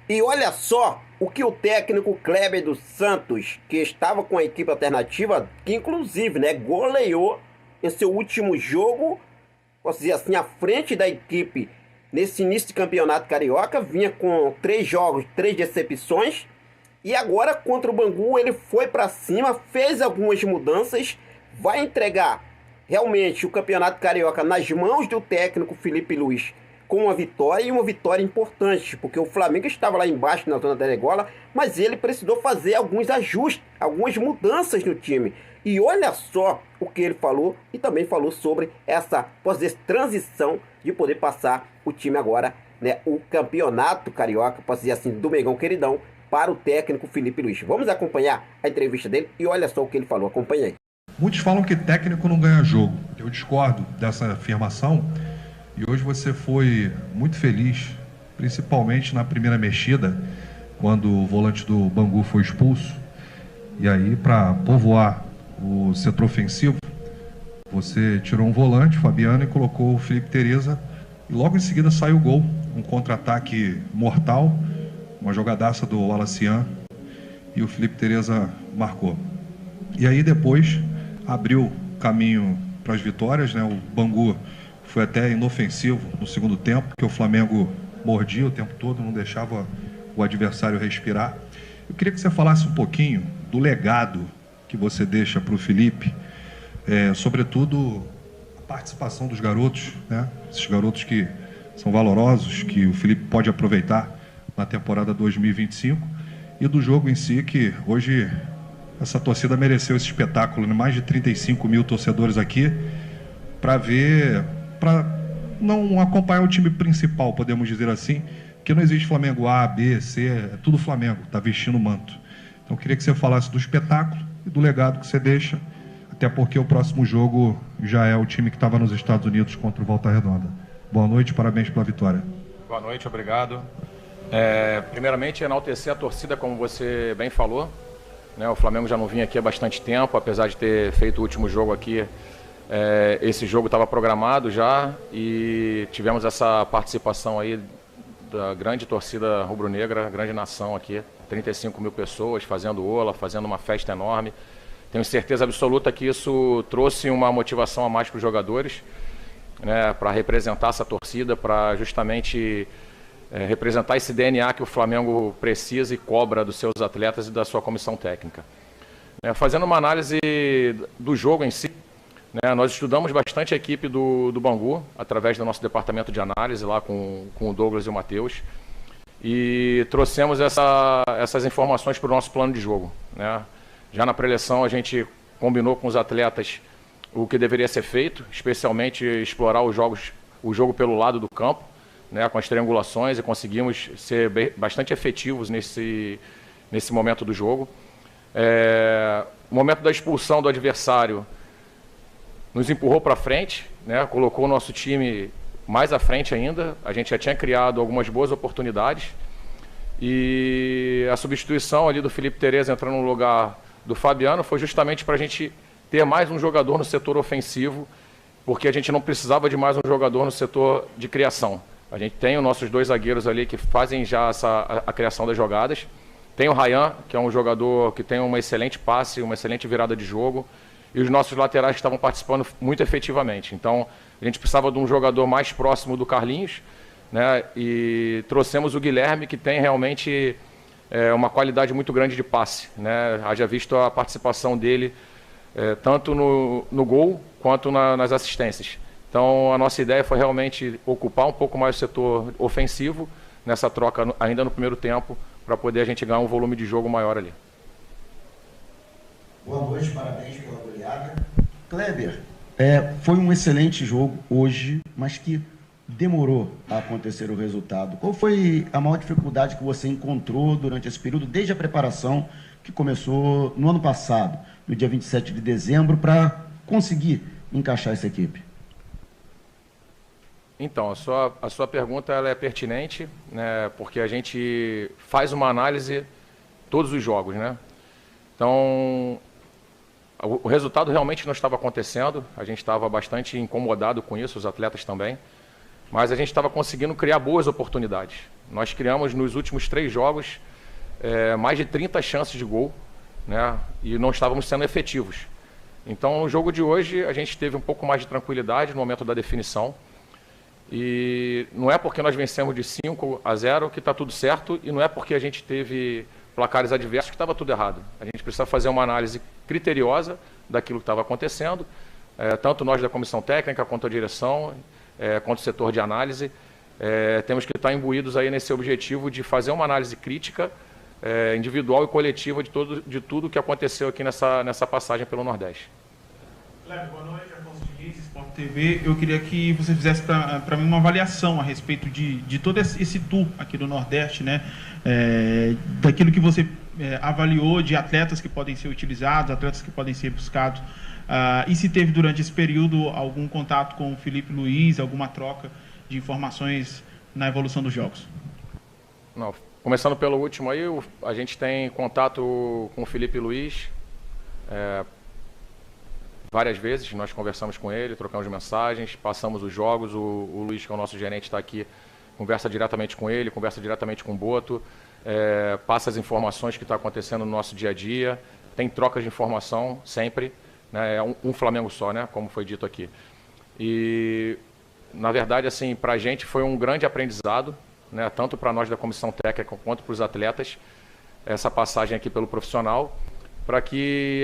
E olha só o que o técnico Kleber dos Santos, que estava com a equipe alternativa, que inclusive, né, goleou em seu último jogo, posso dizer assim, à frente da equipe nesse início de campeonato carioca, vinha com 3 jogos, 3 decepções, e agora contra o Bangu ele foi para cima, fez algumas mudanças, vai entregar realmente o campeonato carioca nas mãos do técnico Felipe Luiz com uma vitória e uma vitória importante, porque o Flamengo estava lá embaixo na zona da degola, mas ele precisou fazer alguns ajustes, algumas mudanças no time. E olha só o que ele falou e também falou sobre essa, posso dizer, transição de poder passar o time agora, né, o campeonato carioca, posso dizer assim, do Mengão Queridão, para o técnico Felipe Luiz. Vamos acompanhar a entrevista dele e olha só o que ele falou. Acompanha aí. Muitos falam que técnico não ganha jogo. Eu discordo dessa afirmação. E hoje você foi muito feliz, principalmente na primeira mexida, quando o volante do Bangu foi expulso. E aí, para povoar o setor ofensivo, você tirou um volante, Fabiano, e colocou o Felipe Tereza. E logo em seguida saiu o gol, um contra-ataque mortal, uma jogadaça do Alacian, e o Felipe Tereza marcou. E aí depois abriu caminho para as vitórias, né? O Bangu foi até inofensivo no segundo tempo, porque o Flamengo mordia o tempo todo, não deixava o adversário respirar. Eu queria que você falasse um pouquinho do legado que você deixa para o Felipe, sobretudo a participação dos garotos, né? Esses garotos que são valorosos, que o Felipe pode aproveitar na temporada 2025, e do jogo em si, que hoje essa torcida mereceu esse espetáculo, né? Mais de 35 mil torcedores aqui, para ver, para não acompanhar o time principal, podemos dizer assim, porque não existe Flamengo A, B, C, é tudo Flamengo, está vestindo o manto. Então eu queria que você falasse do espetáculo e do legado que você deixa, até porque o próximo jogo já é o time que estava nos Estados Unidos contra o Volta Redonda. Boa noite, parabéns pela vitória. Boa noite, obrigado. Primeiramente, enaltecer a torcida, como você bem falou, né? O Flamengo já não vinha aqui há bastante tempo, apesar de ter feito o último jogo aqui. Esse jogo estava programado já e tivemos essa participação aí da grande torcida rubro-negra, grande nação aqui, 35 mil pessoas fazendo ola, fazendo uma festa enorme. Tenho certeza absoluta que isso trouxe uma motivação a mais para os jogadores, né, para representar essa torcida, para justamente representar esse DNA que o Flamengo precisa e cobra dos seus atletas e da sua comissão técnica. Fazendo uma análise do jogo em si, nós estudamos bastante a equipe do Bangu, através do nosso departamento de análise, lá com o Douglas e o Matheus, e trouxemos essas informações para o nosso plano de jogo. Já na pré-eleção a gente combinou com os atletas o que deveria ser feito, especialmente explorar o jogo pelo lado do campo, com as triangulações, e conseguimos ser bastante efetivos nesse momento do jogo. O momento da expulsão do adversário nos empurrou para frente, colocou o nosso time mais à frente ainda. A gente já tinha criado algumas boas oportunidades e a substituição ali do Felipe Tereza entrando no lugar do Fabiano foi justamente para a gente ter mais um jogador no setor ofensivo, porque a gente não precisava de mais um jogador no setor de criação. A gente tem os nossos dois zagueiros ali que fazem já a criação das jogadas. Tem o Ryan, que é um jogador que tem uma excelente passe, uma excelente virada de jogo. E os nossos laterais que estavam participando muito efetivamente. Então, a gente precisava de um jogador mais próximo do Carlinhos, e trouxemos o Guilherme, que tem realmente uma qualidade muito grande de passe. Haja visto a participação dele tanto no gol quanto nas assistências. Então, a nossa ideia foi realmente ocupar um pouco mais o setor ofensivo nessa troca ainda no primeiro tempo, para poder a gente ganhar um volume de jogo maior ali. Boa noite, parabéns pela goleada. Kleber, foi um excelente jogo hoje, mas que demorou a acontecer o resultado. Qual foi a maior dificuldade que você encontrou durante esse período, desde a preparação que começou no ano passado, no dia 27 de dezembro, para conseguir encaixar essa equipe? Então, a sua pergunta ela é pertinente, porque a gente faz uma análise todos os jogos, Então, o resultado realmente não estava acontecendo, a gente estava bastante incomodado com isso, os atletas também. mas a gente estava conseguindo criar boas oportunidades. Nós criamos nos últimos 3 jogos mais de 30 chances de gol, né? E não estávamos sendo efetivos. Então, no jogo de hoje, a gente teve um pouco mais de tranquilidade no momento da definição. E não é porque nós vencemos de 5-0 que está tudo certo, e não é porque a gente teve placares adversos que estava tudo errado. A gente precisa fazer uma análise criteriosa daquilo que estava acontecendo, tanto nós da comissão técnica, quanto a direção, quanto o setor de análise. Temos que estar imbuídos aí nesse objetivo de fazer uma análise crítica, individual e coletiva de tudo que aconteceu aqui nessa passagem pelo Nordeste. Cleber, boa noite, Afonso Diniz, Sport TV. Eu queria que você fizesse para mim uma avaliação a respeito de todo esse tour aqui do Nordeste, né? Daquilo que você avaliou de atletas que podem ser utilizados, atletas que podem ser buscados, e se teve durante esse período algum contato com o Felipe Luiz, alguma troca de informações na evolução dos jogos? Não, começando pelo último aí, a gente tem contato com o Felipe Luiz várias vezes. Nós conversamos com ele, trocamos mensagens, passamos os jogos. O Luiz, que é o nosso gerente, está aqui, conversa diretamente com ele, conversa diretamente com o Boto, passa as informações que está acontecendo no nosso dia a dia, tem trocas de informação sempre, né? É um Flamengo só, né? Como foi dito aqui. E, na verdade, assim, para a gente foi um grande aprendizado, né? Tanto para nós da comissão técnica quanto para os atletas, essa passagem aqui pelo profissional, para que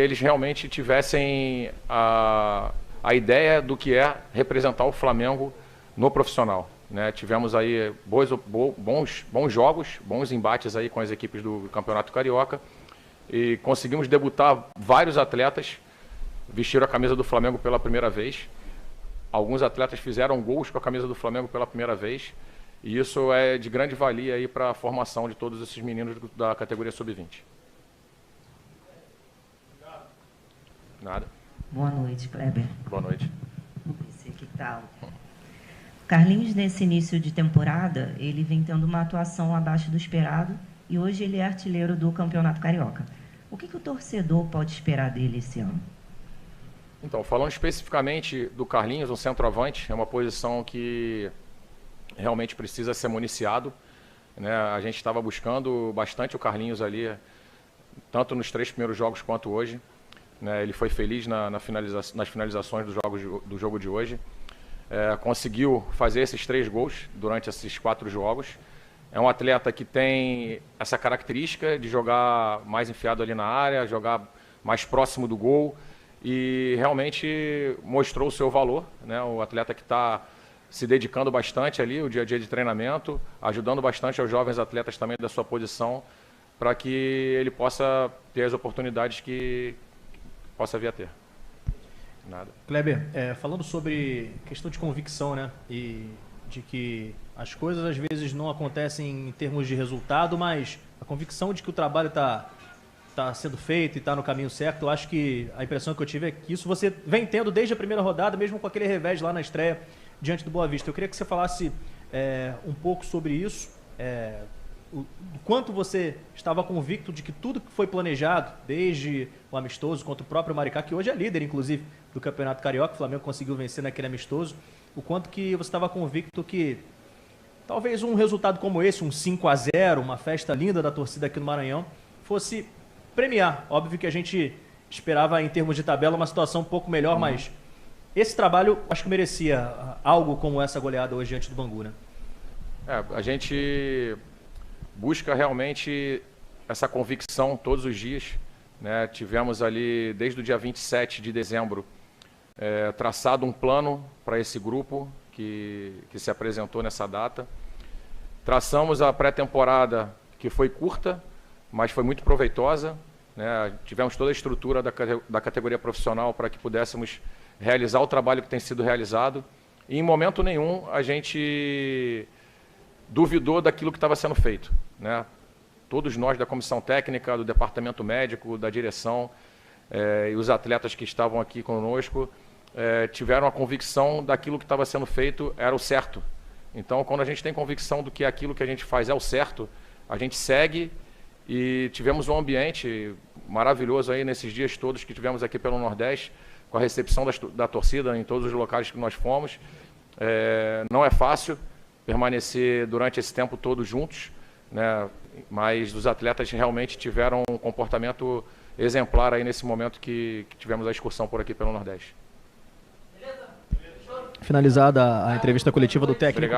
eles realmente tivessem a ideia do que é representar o Flamengo no profissional, né? Tivemos aí bons jogos, bons embates aí com as equipes do Campeonato Carioca, e conseguimos debutar vários atletas, vestiram a camisa do Flamengo pela primeira vez. Alguns atletas fizeram gols com a camisa do Flamengo pela primeira vez, e isso é de grande valia aí para a formação de todos esses meninos da categoria sub-20. Nada. Boa noite, Kleber. Boa noite. Esse aqui tá. Carlinhos, nesse início de temporada, ele vem tendo uma atuação abaixo do esperado e hoje ele é artilheiro do Campeonato Carioca. O que o torcedor pode esperar dele esse ano? Então, falando especificamente do Carlinhos, um centroavante, é uma posição que realmente precisa ser municiado, né? A gente estava buscando bastante o Carlinhos ali, tanto nos 3 primeiros jogos quanto hoje. Ele foi feliz nas finalizações do jogo de hoje. Conseguiu fazer esses 3 gols durante esses 4 jogos. É um atleta que tem essa característica de jogar mais enfiado ali na área, jogar mais próximo do gol, e realmente mostrou o seu valor, né? O atleta que está se dedicando bastante ali, o dia a dia de treinamento, ajudando bastante aos jovens atletas também da sua posição, para que ele possa ter as oportunidades que possa vir a ter. Nada. Kleber, falando sobre questão de convicção, né? E de que as coisas às vezes não acontecem em termos de resultado, mas a convicção de que o trabalho está sendo feito e está no caminho certo. Eu acho que a impressão que eu tive é que isso você vem tendo desde a primeira rodada, mesmo com aquele revés lá na estreia diante do Boa Vista. Eu queria que você falasse um pouco sobre isso, o quanto você estava convicto de que tudo que foi planejado, desde o amistoso contra o próprio Maricá, que hoje é líder, inclusive, do Campeonato Carioca, o Flamengo conseguiu vencer naquele amistoso, o quanto que você estava convicto que talvez um resultado como esse, um 5-0, uma festa linda da torcida aqui no Maranhão, fosse premiar. Óbvio que a gente esperava, em termos de tabela, uma situação um pouco melhor, mas esse trabalho acho que merecia algo como essa goleada hoje diante do Bangu, né? A gente busca realmente essa convicção todos os dias, né? Tivemos ali, desde o dia 27 de dezembro, traçado um plano para esse grupo que se apresentou nessa data. Traçamos a pré-temporada, que foi curta, mas foi muito proveitosa, né? Tivemos toda a estrutura da categoria profissional para que pudéssemos realizar o trabalho que tem sido realizado, e em momento nenhum a gente duvidou daquilo que estava sendo feito, né? Todos nós da comissão técnica, do departamento médico, da direção, e os atletas que estavam aqui conosco tiveram a convicção daquilo que estava sendo feito era o certo. Então, quando a gente tem convicção do que aquilo que a gente faz é o certo, a gente segue, e tivemos um ambiente maravilhoso aí nesses dias todos que tivemos aqui pelo Nordeste, com a recepção da torcida em todos os locais que nós fomos, Não é fácil permanecer durante esse tempo todo juntos, né? Mas os atletas realmente tiveram um comportamento exemplar aí nesse momento que tivemos a excursão por aqui pelo Nordeste. Finalizada a entrevista coletiva do técnico